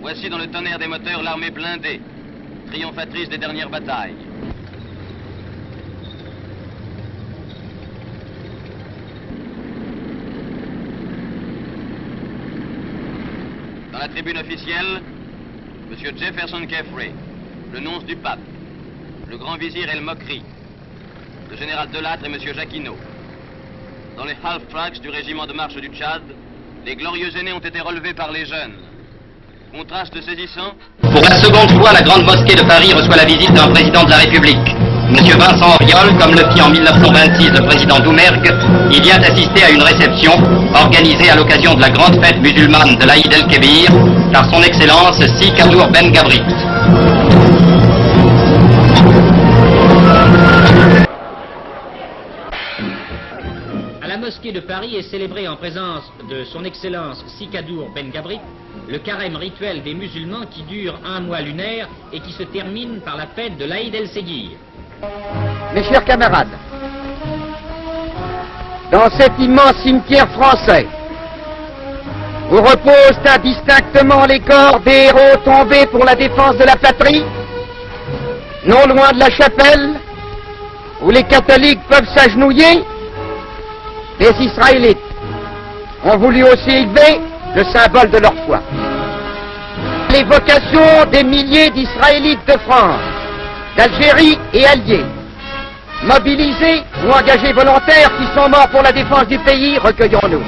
Voici dans le tonnerre des moteurs l'armée blindée, triomphatrice des dernières batailles. Dans la tribune officielle, M. Jefferson Kefre, le nonce du pape, le grand vizir El Mokri, le général Delattre et M. Jacquinot. Dans les half-tracks du régiment de marche du Tchad, les glorieux aînés ont été relevés par les jeunes. Contraste saisissant. Pour la seconde fois, la Grande Mosquée de Paris reçoit la visite d'un président de la République. M. Vincent Auriol, comme le fit en 1926 le président Doumergue, il vient assister à une réception organisée à l'occasion de la grande fête musulmane de l'Aïd el-Kébir par son Excellence Si Kadour Ben Gabrit. À la mosquée de Paris est célébré en présence de son Excellence Si Kadour Ben Gabrit le carême rituel des musulmans qui dure un mois lunaire et qui se termine par la fête de l'Aïd el-Ségir. Mes chers camarades, dans cet immense cimetière français, où reposent indistinctement les corps des héros tombés pour la défense de la patrie, non loin de la chapelle, où les catholiques peuvent s'agenouiller, les Israélites ont voulu aussi élever le symbole de leur foi. L'évocation des milliers d'Israélites de France, d'Algérie et alliés, mobilisés ou engagés volontaires qui sont morts pour la défense du pays, recueillons-nous.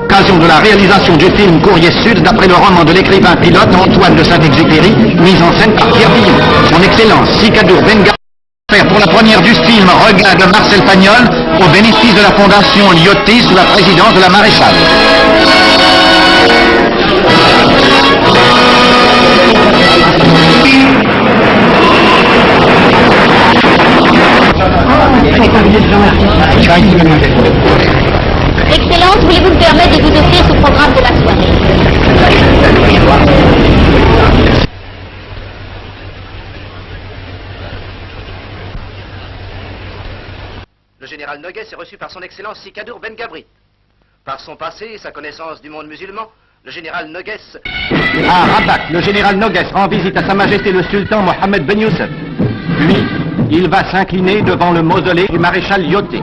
Occasion de la réalisation du film Courrier Sud d'après le roman de l'écrivain pilote Antoine de Saint-Exupéry, mise en scène par Pierre Villon. Son Excellence Si Kadour Ben Gabrit pour la première du film Regain de Marcel Pagnol au bénéfice de la fondation Lyoté sous la présidence de la maréchale. Excellence, voulez-vous me permettre de vous offrir ce programme de la soirée? Le général Noguès est reçu par son Excellence Si Kadour Ben Gabrit. Par son passé et sa connaissance du monde musulman, le général Noguès... À Rabat, le général Noguès rend visite à Sa Majesté le Sultan Mohammed Ben Youssef. Puis, il va s'incliner devant le mausolée du maréchal Lyoté.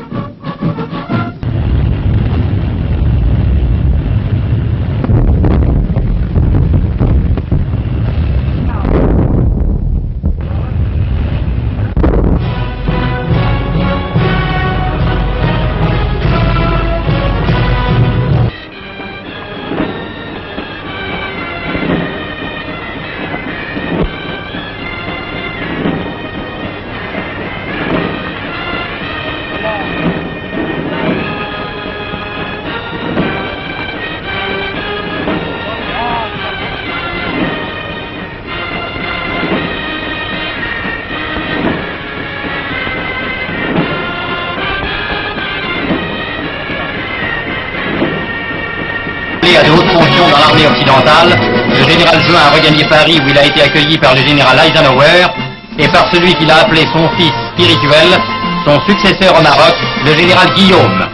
À de hautes fonctions dans l'armée occidentale, le général Juin a regagné Paris où il a été accueilli par le général Eisenhower et par celui qu'il a appelé son fils spirituel, son successeur au Maroc, le général Guillaume.